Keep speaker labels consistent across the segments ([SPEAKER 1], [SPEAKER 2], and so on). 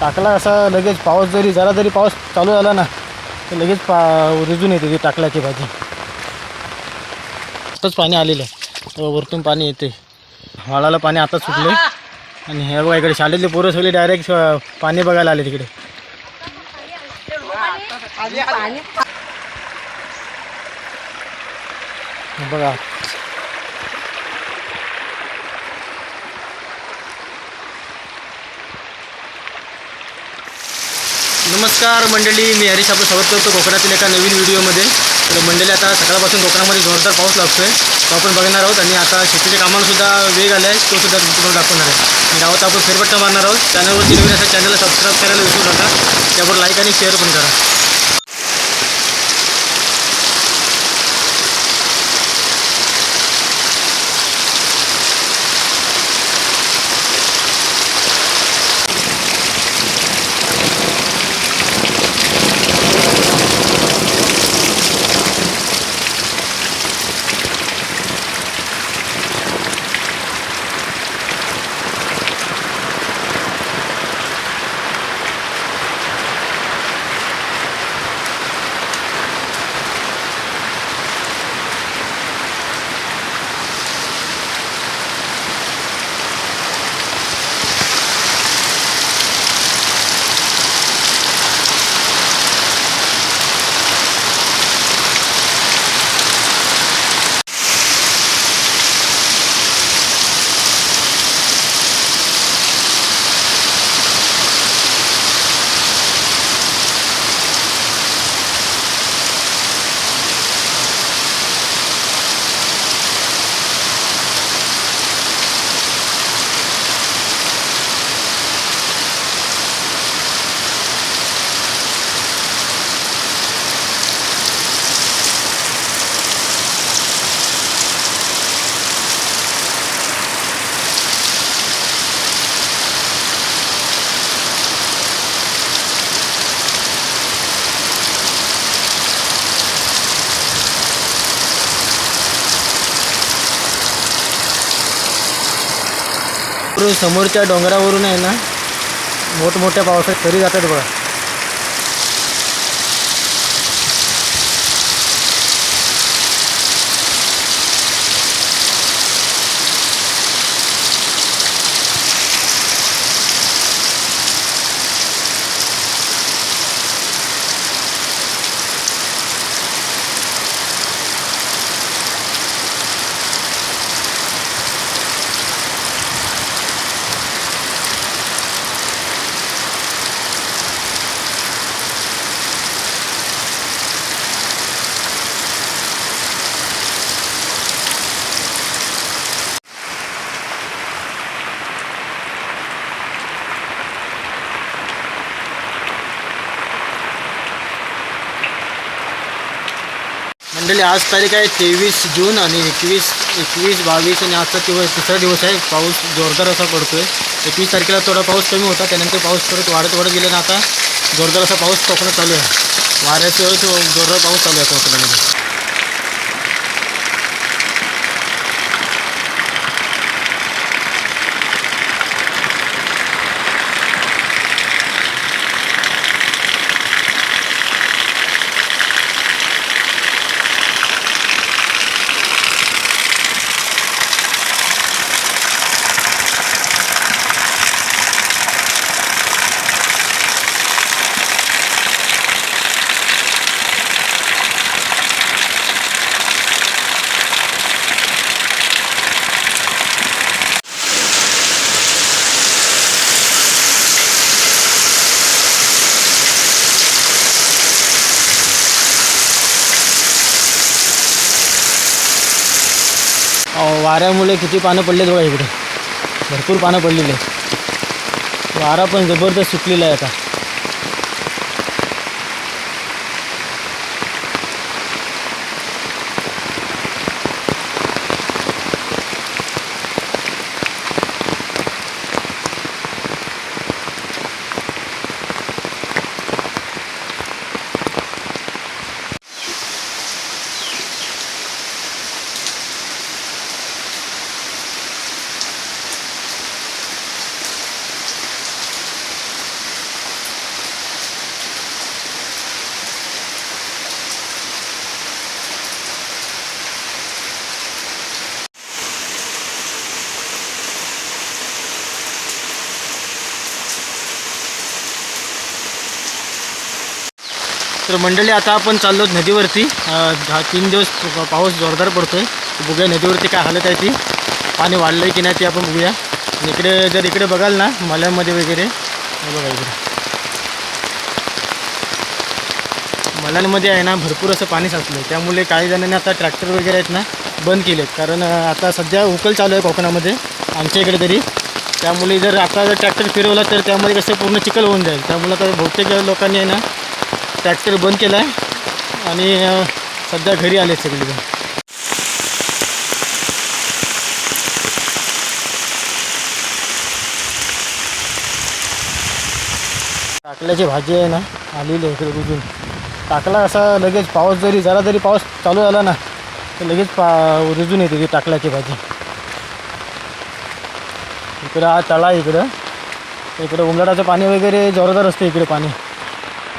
[SPEAKER 1] टाकला असा लगेच पाऊस जरा जरी पाऊस चालू झाला ना तर लगेच रुजून येते ती टाकल्याची भाजी. आताच पाणी आलेलं आहे, वरतून पाणी येते. वाळाला पाणी आता सुटले आणि हे बघा इकडे शाळेतले पोरं सगळे डायरेक्ट पाणी बघायला आले तिकडे. बघा नमस्कार मंडळी, मी हरीश आपलं स्वागत करतो कोकणातील एका नवीन व्हिडिओमध्ये. तर मंडळी आता सकाळपासून कोकणामध्ये जोरदार पाऊस लागतो आहे, तो आपण बघणार आहोत. आणि आता शेतीच्या कामांसुद्धा वेग आला आहे, तो सुद्धा तुम्हाला दाखवणार आहे. आणि गावात आपण फेरफटका मारणार आहोत. चॅनलवरती नवीन असेल चॅनलला सबस्क्राईब करायला विसरू नका, त्यावर लाईक आणि शेअर पण करा. समोरच्या डोंगरावरून आहे ना मोठमोठ्या पावसात तरी जातात बघा. मंडळी आज तारीख आहे 23 जून आणि 21, 22 आणि आजचा तिसरा दिवस आहे. पाऊस जोरदार असा पडतोय. 21 तारखेला थोडा पाऊस कमी होता, त्यानंतर पाऊस परत वाढत गेला ना आता जोरदार असा पाऊस कोकणात चालू आहे. वाऱ्यासह जोरदार पाऊस चालू आहे कोकणामध्ये. वाऱ्यामुळे किती पानं पडलेत बघा, इकडे भरपूर पानं पडलेली आहे. वारा पण जबरदस्त सुटलेला आहे आता. तर मंडळी आता आपण चाललो नदीवरती. 3 दिवस पाऊस जोरदार पडतोय. बघूया नदीवरती काय हालत आहे ती, पाणी वाढलं आहे की नाही ते आपण बघूया. आणि इकडे बघाल ना मल्यामध्ये वगैरे बघा इकडे मलांमध्ये आहे ना भरपूर असं पाणी साचलं आहे. त्यामुळे काही जणांनी आता ट्रॅक्टर वगैरे आहेत ना बंद केलेत, कारण आता सध्या उकल चालू आहे कोकणामध्ये आमच्या इकडे तरी. त्यामुळे जर ट्रॅक्टर फिरवला तर त्यामध्ये कसं पूर्ण चिखल होऊन जाईल. त्यामुळे आता बहुतेक लोकांनी आहे ना ट्रॅक्टर बंद केला आहे आणि सध्या घरी आले सगळेजण. टाकल्याची भाजी आहे ना आलेली आहे इकडे रुजून. टाकला असा लगेच पाऊस जरा जरी पाऊस चालू झाला ना तर लगेच रुजून येते ती टाकल्याची भाजी. इकडं हा तळा आहे इकडं उंबराचं पाणी वगैरे जोरदार असतं इकडे पाणी.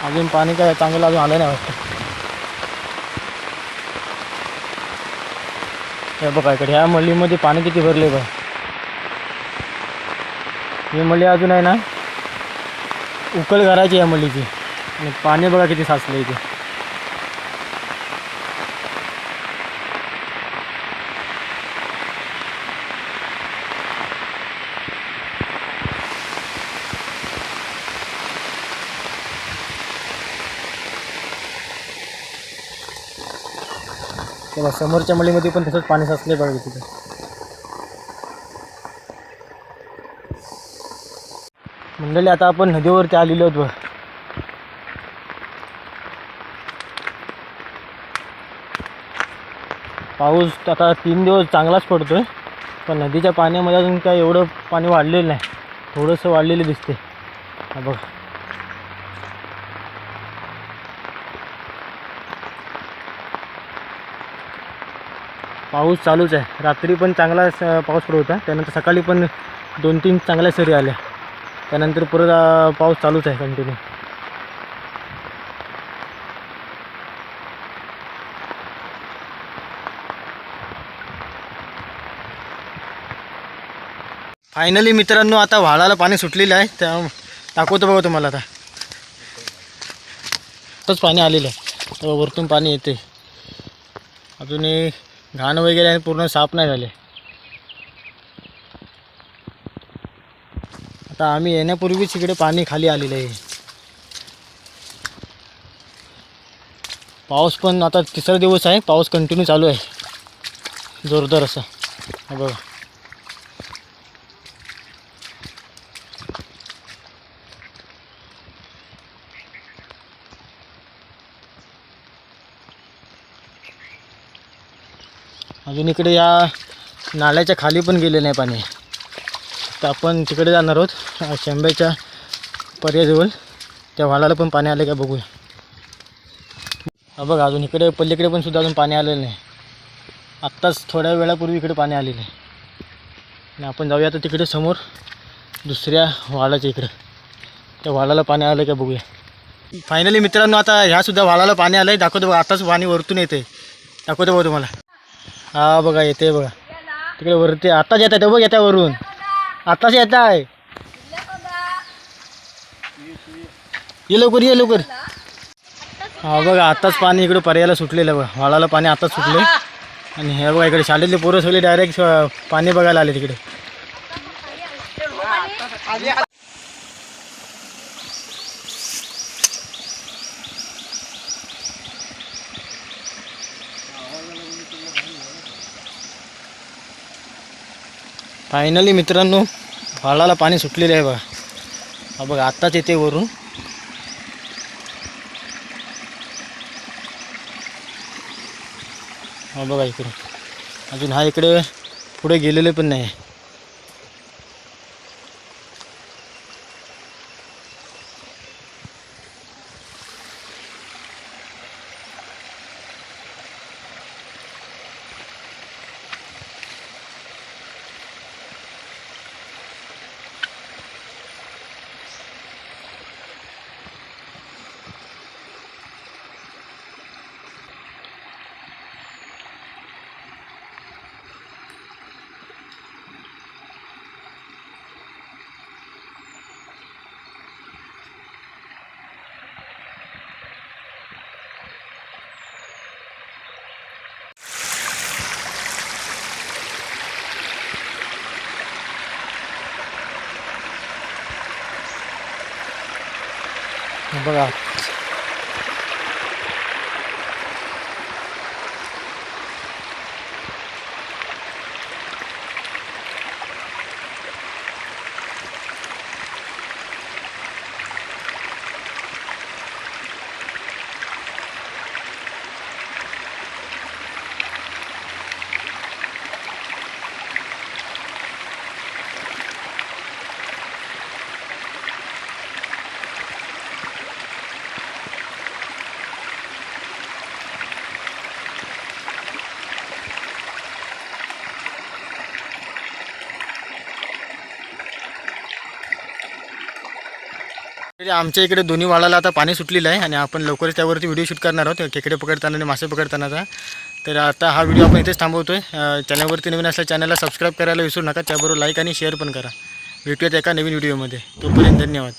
[SPEAKER 1] अजून पाणी काय चांगलं अजून आलं नाही वाटतं. हे बघा इकडे ह्या मळीमध्ये पाणी किती भरले बघा. ही मळी अजून आहे ना उकल करायची या मळीची आणि पाणी बघा किती साचलं इथे. तेव्हा समोरच्या मळीमध्ये पण तसंच पाणी साचले बघा तिथे. मंडळी आता आपण नदीवरती आलेलो आहोत बघ. पाऊस आता 3 दिवस चांगलाच पडतोय, पण नदीच्या पाण्यामध्ये अजून काय एवढं पाणी वाढलेलं नाही, थोडंसं वाढलेलं दिसते. हा बघ पाऊस चालूच आहे. रात्री पण चांगला पाऊस पडत होता, त्यानंतर सकाळी पण 2-3 चांगल्या सरी आल्या, त्यानंतर परत पाऊस चालूच आहे कंटिन्यू. फायनली मित्रांनो आता व्हाळाला पाणी सुटलेलं आहे. त्या दाखवतो बघा तुम्हाला. आता आताच पाणी आलेलं आहे, वरतून पाणी येते. अजूनही घाण वगैरे आहे, पूर्ण साफ नाही झाले. आता आम्ही येण्यापूर्वीच इकडे पाणी खाली आलेलं आहे. पाऊस पण आता 3रा दिवस आहे, पाऊस कंटिन्यू चालू आहे जोरदार असा. बघा अजून इकडे या नाल्याच्या खाली पण गेले नाही पाणी. तर आपण तिकडे जाणार आहोत शेंब्याच्या पर्याजवळ, त्या व्हाळाला पण पाणी आलं का बघूया. हा बघा अजून इकडे पल्लीकडे पण सुद्धा अजून पाणी आलेलं नाही. आत्ताच थोड्या वेळापूर्वी इकडे पाणी आलेलं आहे. आणि आपण जाऊया आता तिकडे समोर दुसऱ्या व्हाळाच्या इकडं, त्या व्हाळाला पाणी आलं का बघूया. फायनली मित्रांनो आता ह्यासुद्धा व्हाळाला पाणी आलं आहे. दाखवतो बघा, आताच पाणी वरतून येते. दाखवतो बघा तुम्हाला. हा बघा येते बघा तिकडे वरती, आताच येत आहे बघ, येत्या वरून आताच येत आहे. ये लवकर ये लवकर. हा बघा आताच पाणी इकडे पर्यायला सुटलेलं बघा, व्हाळाला पाणी आताच सुटले. आणि हे बघा इकडे शाळेतले पोरं सगळे डायरेक्ट पाणी बघायला आले तिकडे. फायनली मित्रांनो व्हाळाला पाणी सुटलेलं आहे बघा. हा बघा आत्ताच येते वरून. हा बघा इकडे अजून हा इकडे पुढे गेलेले पण नाही. बघा आमच्या इकडे दोन्ही वाळाला आता पाणी सुटलेलं आहे आणि आपण लवकरच त्यावरती व्हिडिओ शूट करणार आहोत खेकडे पकडताना आणि मासे पकडतानाचा. तर आता हा व्हिडिओ आपण इथेच थांबवतोय. चॅनलवरती नवीन असल्या चॅनलला सबस्क्राईब करायला विसरू नका. त्याबरोबर लाईक आणि शेअर पण करा. भेटूयात एका नवीन व्हिडिओमध्ये. तोपर्यंत धन्यवाद.